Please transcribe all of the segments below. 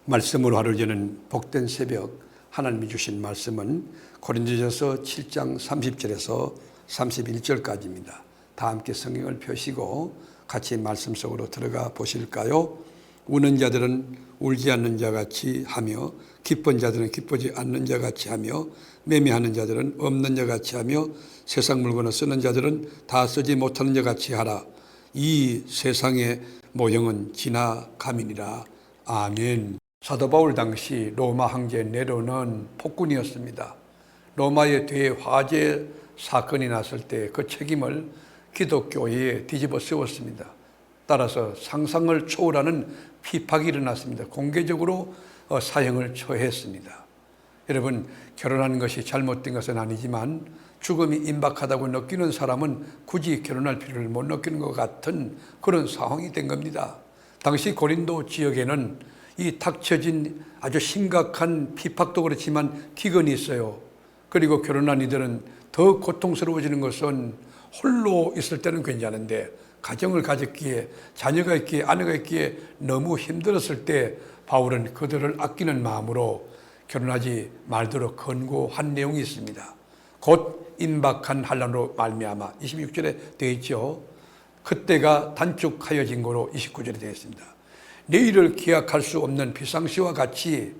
말씀으로 하루 여는 복된 새벽, 하나님이 주신 말씀은 고린도전서 7장 30절에서 31절까지입니다. 다 함께 성경을 펴시고 같이 말씀 속으로 들어가 보실까요? 우는 자들은 울지 않는 자같이 하며, 기쁜 자들은 기쁘지 않는 자같이 하며, 매매하는 자들은 없는 자같이 하며, 세상 물건을 쓰는 자들은 다 쓰지 못하는 자같이 하라. 이 세상의 모형은 지나감이니라. 아멘. 사도 바울 당시 로마 황제 네로는 폭군이었습니다. 로마의 대화재 사건이 났을 때 그 책임을 기독교에 뒤집어 쓰었습니다. 따라서 상상을 초월하는 피박이 일어났습니다. 공개적으로 사형을 처했습니다. 여러분, 결혼하는 것이 잘못된 것은 아니지만 죽음이 임박하다고 느끼는 사람은 굳이 결혼할 필요를 못 느끼는 것 같은 그런 상황이 된 겁니다. 당시 고린도 지역에는 이 닥쳐진 아주 심각한 피박도 그렇지만 기근이 있어요. 그리고 결혼한 이들은 더 고통스러워지는 것은 홀로 있을 때는 괜찮은데 가정을 가졌기에, 자녀가 있기에, 아내가 있기에 너무 힘들었을 때 바울은 그들을 아끼는 마음으로 결혼하지 말도록 권고한 내용이 있습니다. 곧 임박한 환난으로 말미암아 26절에 되어 있죠. 그때가 단축하여진 거로 29절에 되어 있습니다. 내일을 기약할 수 없는 비상시와 같이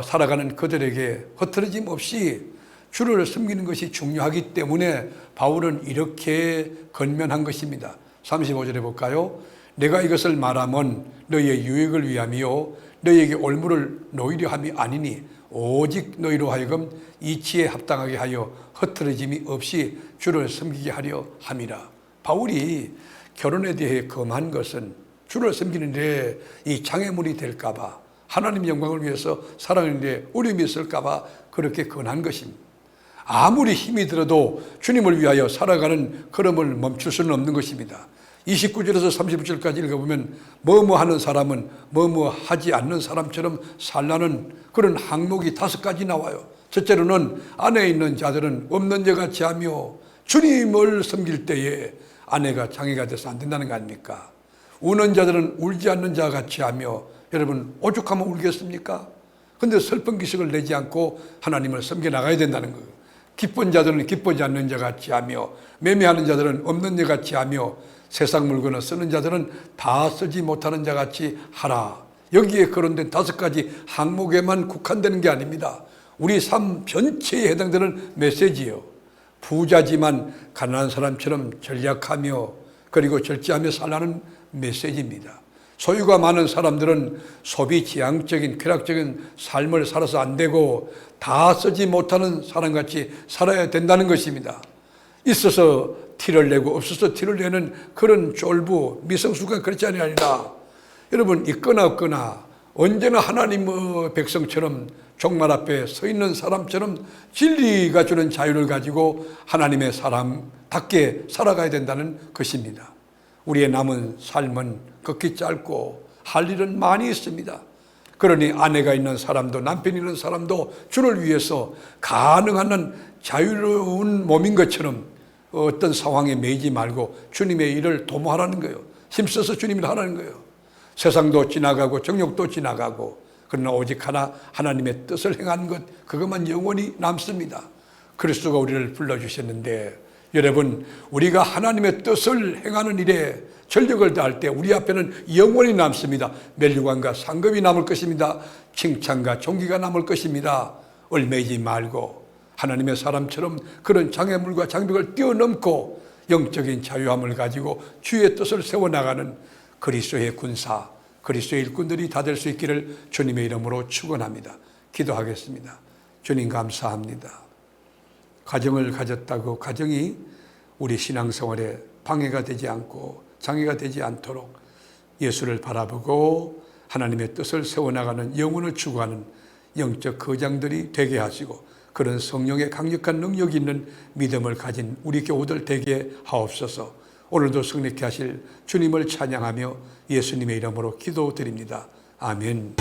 살아가는 그들에게 흐트러짐 없이 주를 섬기는 것이 중요하기 때문에 바울은 이렇게 권면한 것입니다. 35절에 볼까요? 내가 이것을 말하면 너희의 유익을 위함이요 너희에게 올무를 놓이려 함이 아니니 오직 너희로 하여금 이치에 합당하게 하여 흐트러짐이 없이 주를 섬기게 하려 함이라. 바울이 결혼에 대해 금한 것은 주를 섬기는 데 이 장애물이 될까 봐, 하나님 영광을 위해서 살아가는 데 어려움이 있을까 봐 그렇게 권한 것입니다. 아무리 힘이 들어도 주님을 위하여 살아가는 걸음을 멈출 수는 없는 것입니다. 29절에서 30절까지 읽어보면 뭐뭐 하는 사람은 뭐뭐 하지 않는 사람처럼 살라는 그런 항목이 5가지 나와요. 첫째로는 안에 있는 자들은 없는 자같이 하며, 주님을 섬길 때에 아내가 장애가 돼서 안 된다는 거 아닙니까? 우는 자들은 울지 않는 자같이 하며, 여러분 오죽하면 울겠습니까? 근데 슬픈 기색을 내지 않고 하나님을 섬겨 나가야 된다는 거예요. 기쁜 자들은 기쁘지 않는 자같이 하며, 매매하는 자들은 없는 자같이 하며, 세상 물건을 쓰는 자들은 다 쓰지 못하는 자같이 하라. 여기에 거론된 5가지 항목에만 국한되는 게 아닙니다. 우리 삶 전체에 해당되는 메시지예요. 부자지만 가난한 사람처럼 전략하며 그리고 절제하며 살라는 메시지입니다. 소유가 많은 사람들은 소비 지향적인 쾌락적인 삶을 살아서 안 되고 다 쓰지 못하는 사람같이 살아야 된다는 것입니다. 있어서 티를 내고 없어서 티를 내는 그런 쫄부 미성숙한 그렇지 아니라, 여러분 있거나 없거나 언제나 하나님의 백성처럼 종말 앞에 서 있는 사람처럼 진리가 주는 자유를 가지고 하나님의 사람답게 살아가야 된다는 것입니다. 우리의 남은 삶은 극히 짧고 할 일은 많이 있습니다. 그러니 아내가 있는 사람도 남편이 있는 사람도 주를 위해서 가능한 한 자유로운 몸인 것처럼 어떤 상황에 매이지 말고 주님의 일을 도모하라는 거예요. 힘써서 주님 일 하라는 거예요. 세상도 지나가고 정욕도 지나가고, 그러나 오직 하나 하나님의 뜻을 행하는 것, 그것만 영원히 남습니다. 그리스도가 우리를 불러주셨는데, 여러분 우리가 하나님의 뜻을 행하는 일에 전력을 다할 때 우리 앞에는 영원히 남습니다. 멸류관과 상급이 남을 것입니다. 칭찬과 존귀가 남을 것입니다. 얽매이지 말고 하나님의 사람처럼 그런 장애물과 장벽을 뛰어넘고 영적인 자유함을 가지고 주의 뜻을 세워나가는 그리스도의 군사, 그리스도의 일꾼들이 다 될 수 있기를 주님의 이름으로 축원합니다. 기도하겠습니다. 주님 감사합니다. 가정을 가졌다고 가정이 우리 신앙생활에 방해가 되지 않고 장애가 되지 않도록 예수를 바라보고 하나님의 뜻을 세워나가는 영혼을 추구하는 영적 거장들이 되게 하시고, 그런 성령의 강력한 능력이 있는 믿음을 가진 우리 교우들 되게 하옵소서. 오늘도 승리케 하실 주님을 찬양하며 예수님의 이름으로 기도드립니다. 아멘.